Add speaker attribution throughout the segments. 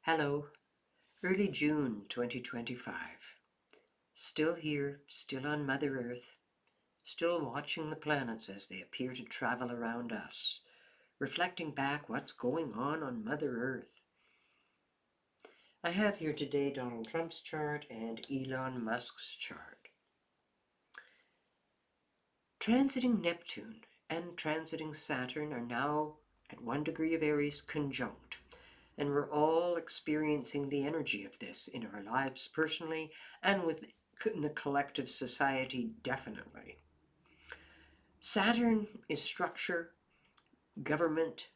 Speaker 1: Hello, early June 2025. Still here, still on Mother Earth, still watching the planets as they appear to travel around us, reflecting back what's going on Mother Earth. I have here today Donald Trump's chart and Elon Musk's chart. Transiting Neptune and transiting Saturn are now at 1 degree of Aries conjunct. And we're all experiencing the energy of this in our lives personally and in the collective society, definitely. Saturn is structure, government,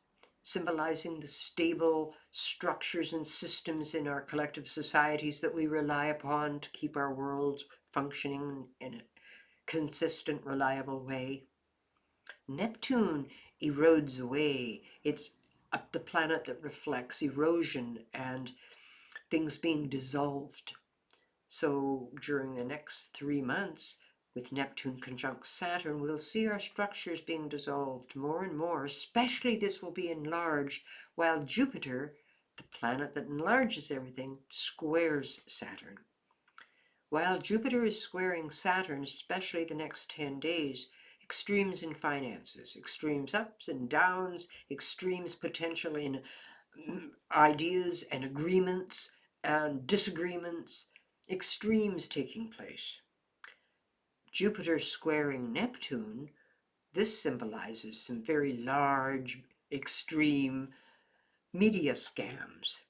Speaker 1: symbolizing the stable structures and systems in our collective societies that we rely upon to keep our world functioning in a consistent, reliable way. Neptune erodes away. It's the planet that reflects erosion and things being dissolved. So during the next 3 months, with Neptune conjunct Saturn, we'll see our structures being dissolved more and more, especially this will be enlarged, while Jupiter, the planet that enlarges everything, squares Saturn. While Jupiter is squaring Saturn, especially the next 10 days, extremes in finances, extremes ups and downs, extremes potential in ideas and agreements and disagreements, extremes taking place. Jupiter squaring Neptune, this symbolizes some very large, extreme media scams.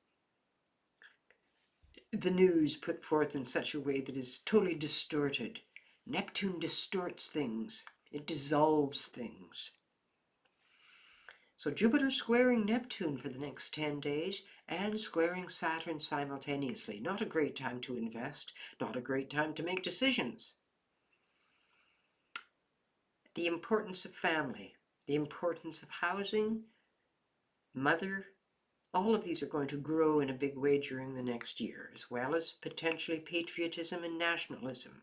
Speaker 1: The news put forth in such a way that is totally distorted. Neptune distorts things. It dissolves things. So Jupiter squaring Neptune for the next 10 days and squaring Saturn simultaneously. Not a great time to invest, not a great time to make decisions. The importance of family, the importance of housing, mother, all of these are going to grow in a big way during the next year, as well as potentially patriotism and nationalism.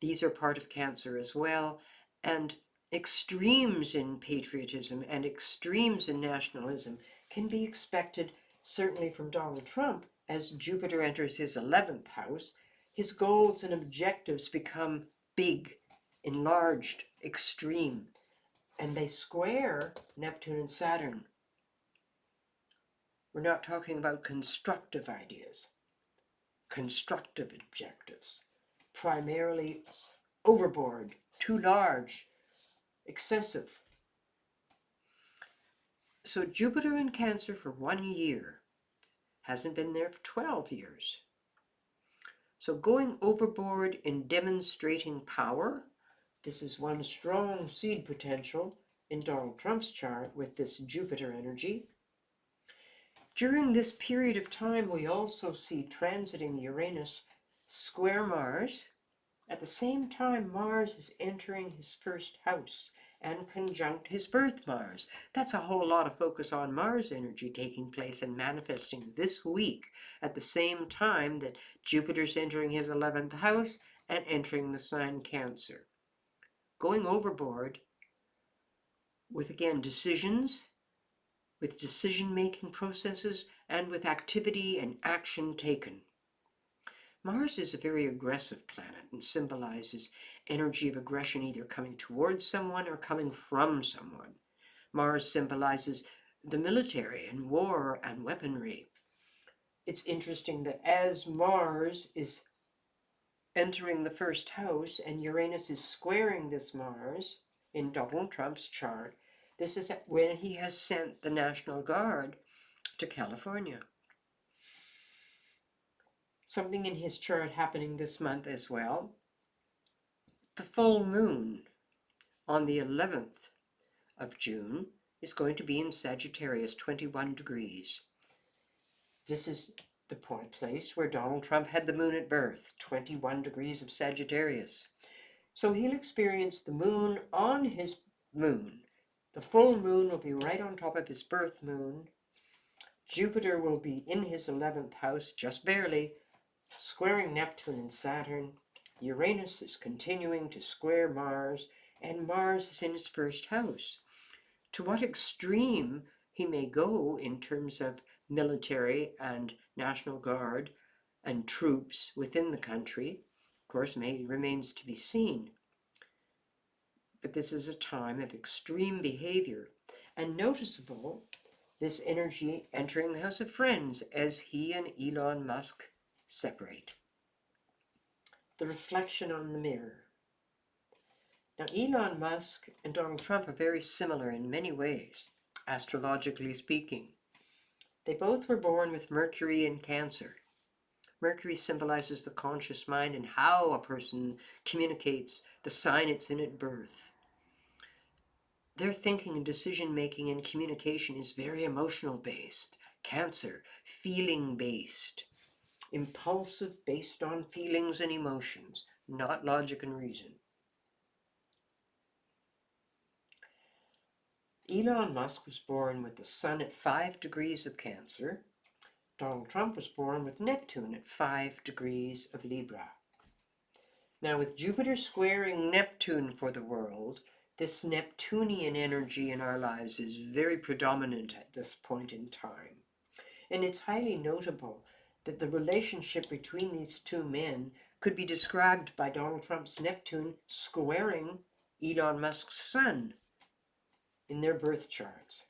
Speaker 1: These are part of Cancer as well, and extremes in patriotism and extremes in nationalism can be expected certainly from Donald Trump as Jupiter enters his 11th house. His goals and objectives become big, enlarged, extreme, and they square Neptune and Saturn. We're not talking about constructive ideas, constructive objectives, primarily overboard, too large, excessive. So Jupiter in Cancer for 1 year hasn't been there for 12 years. So going overboard in demonstrating power, this is one strong seed potential in Donald Trump's chart with this Jupiter energy. During this period of time, we also see transiting Uranus square Mars. At the same time, Mars is entering his first house and conjunct his birth Mars. That's a whole lot of focus on Mars energy taking place and manifesting this week at the same time that Jupiter's entering his 11th house and entering the sign Cancer. Going overboard with, again, decisions, with decision-making processes, and with activity and action taken. Mars is a very aggressive planet and symbolizes energy of aggression either coming towards someone or coming from someone. Mars symbolizes the military and war and weaponry. It's interesting that as Mars is entering the first house and Uranus is squaring this Mars in Donald Trump's chart, this is when he has sent the National Guard to California. Something in his chart happening this month as well. The full moon on the 11th of June is going to be in Sagittarius, 21 degrees. This is the place where Donald Trump had the moon at birth, 21 degrees of Sagittarius. So he'll experience the moon on his moon. The full moon will be right on top of his birth moon. Jupiter will be in his 11th house, just barely, squaring Neptune and Saturn. Uranus is continuing to square Mars, and Mars is in his first house. To what extreme he may go in terms of military and National Guard and troops within the country. Of course, remains to be seen. But this is a time of extreme behavior, and noticeable this energy entering the House of Friends as he and Elon Musk separate. The reflection on the mirror. Now, Elon Musk and Donald Trump are very similar in many ways, astrologically speaking. They both were born with Mercury in Cancer. Mercury symbolizes the conscious mind and how a person communicates the sign it's in at birth. Their thinking and decision making and communication is very emotional based. Cancer, feeling based. Impulsive, based on feelings and emotions, not logic and reason. Elon Musk was born with the Sun at 5 degrees of Cancer. Donald Trump was born with Neptune at 5 degrees of Libra. Now, with Jupiter squaring Neptune for the world, this Neptunian energy in our lives is very predominant at this point in time. And it's highly notable that the relationship between these two men could be described by Donald Trump's Neptune squaring Elon Musk's Sun in their birth charts.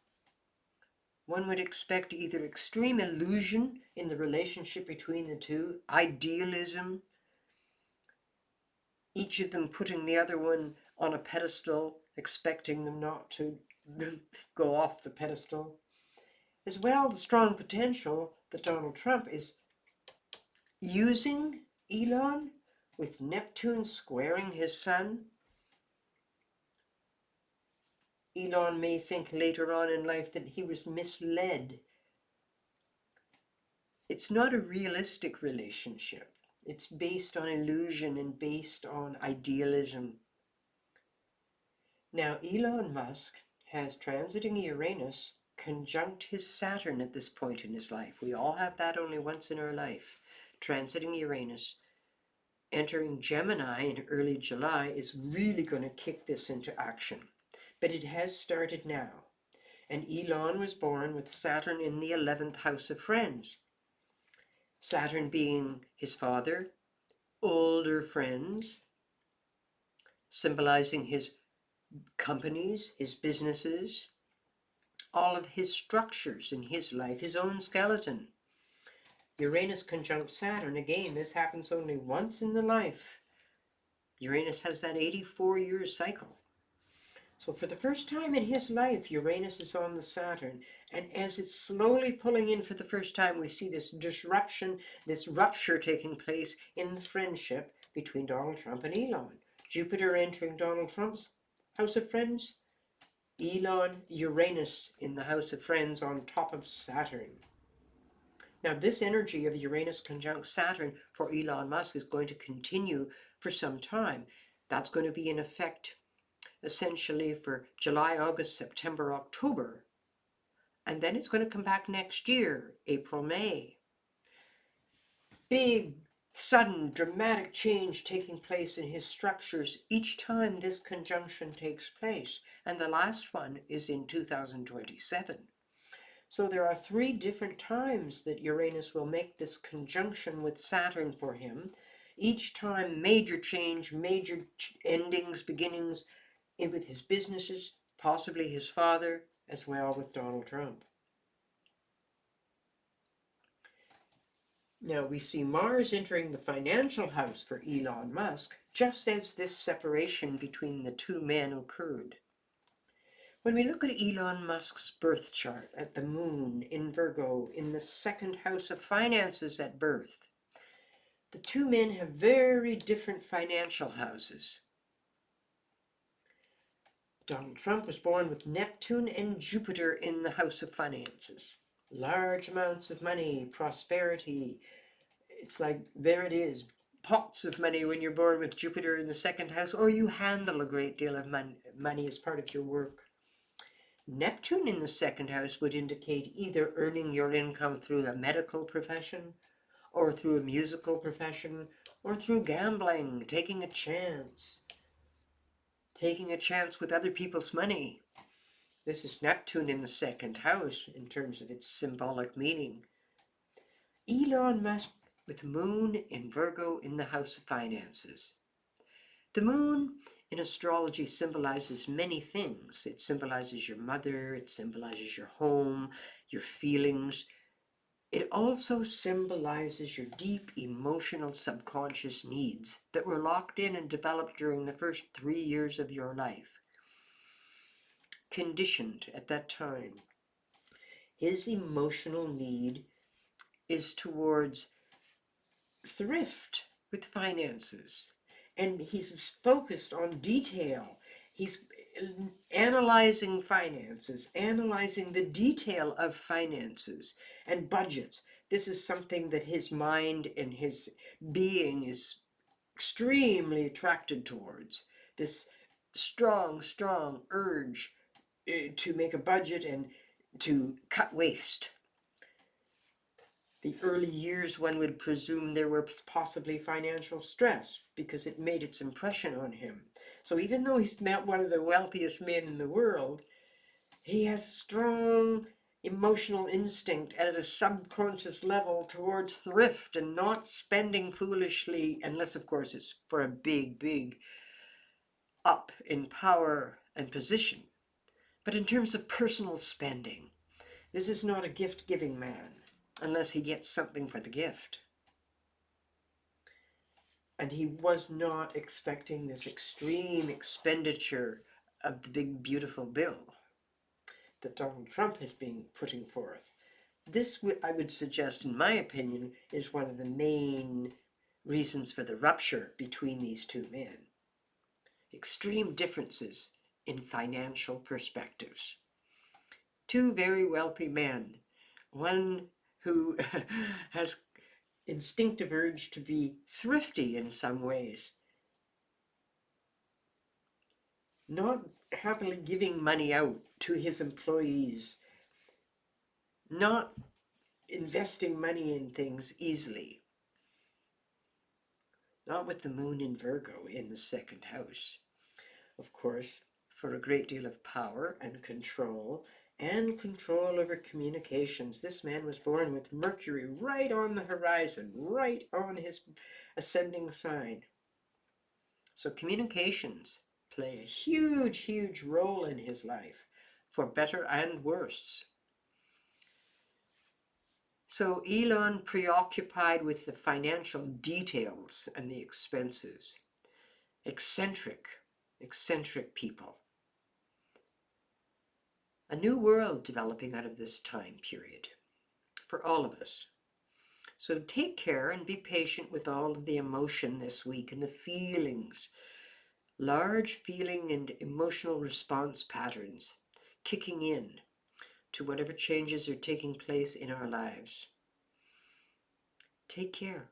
Speaker 1: One would expect either extreme illusion in the relationship between the two, idealism, each of them putting the other one on a pedestal, expecting them not to go off the pedestal, as well the strong potential that Donald Trump is using Elon with Neptune squaring his Sun. Elon may think later on in life that he was misled. It's not a realistic relationship. It's based on illusion and based on idealism. Now, Elon Musk has transiting Uranus conjunct his Saturn at this point in his life. We all have that only once in our life. Transiting Uranus, entering Gemini in early July is really going to kick this into action. But it has started now. And Elon was born with Saturn in the 11th house of friends. Saturn being his father, older friends, symbolizing his companies, his businesses, all of his structures in his life, his own skeleton. Uranus conjunct Saturn, again, this happens only once in the life. Uranus has that 84-year cycle. So for the first time in his life, Uranus is on the Saturn. And as it's slowly pulling in for the first time, we see this disruption, this rupture taking place in the friendship between Donald Trump and Elon. Jupiter entering Donald Trump's house of friends. Elon, Uranus in the house of friends on top of Saturn. Now, this energy of Uranus conjunct Saturn for Elon Musk is going to continue for some time. That's going to be in effect essentially for July, August, September, October. And then it's going to come back next year, April, May. Big, sudden, dramatic change taking place in his structures each time this conjunction takes place. And the last one is in 2027. So there are 3 different times that Uranus will make this conjunction with Saturn for him. Each time major change, major endings, beginnings with his businesses, possibly his father, as well with Donald Trump. Now we see Mars entering the financial house for Elon Musk just as this separation between the two men occurred. When we look at Elon Musk's birth chart at the moon in Virgo in the 2nd house of finances at birth, the two men have very different financial houses. Donald Trump was born with Neptune and Jupiter in the house of finances. Large amounts of money, prosperity. It's like, there it is, pots of money when you're born with Jupiter in the 2nd house, or you handle a great deal of money as part of your work. Neptune in the 2nd house would indicate either earning your income through a medical profession, or through a musical profession, or through gambling, taking a chance with other people's money. This is Neptune in the second house in terms of its symbolic meaning. Elon Musk with Moon in Virgo in the house of finances. The moon in astrology symbolizes many things. It symbolizes your mother, it symbolizes your home, your feelings. It also symbolizes your deep emotional subconscious needs that were locked in and developed during the first 3 years of your life. Conditioned at that time. His emotional need is towards thrift with finances. And he's focused on detail. He's analyzing finances, analyzing the detail of finances and budgets. This is something that his mind and his being is extremely attracted towards. This strong urge to make a budget and to cut waste. The early years, one would presume there was possibly financial stress because it made its impression on him. So even though he's not one of the wealthiest men in the world, he has strong emotional instinct at a subconscious level towards thrift and not spending foolishly, unless of course it's for a big up in power and position. But in terms of personal spending, this is not a gift-giving man unless he gets something for the gift. And he was not expecting this extreme expenditure of the big beautiful bill that Donald Trump has been putting forth. This, I would suggest, in my opinion, is one of the main reasons for the rupture between these two men. Extreme differences in financial perspectives. Two very wealthy men, one who has instinctive urge to be thrifty in some ways, not happily giving money out to his employees, not investing money in things easily, not with the moon in Virgo in the second house. Of course, for a great deal of power and control over communications. This man was born with Mercury right on the horizon, right on his ascending sign. So communications play a huge role in his life, for better and worse. So Elon preoccupied with the financial details and the expenses. Eccentric people. A new world developing out of this time period for all of us. So take care and be patient with all of the emotion this week and the feelings. Large feeling and emotional response patterns kicking in to whatever changes are taking place in our lives. Take care.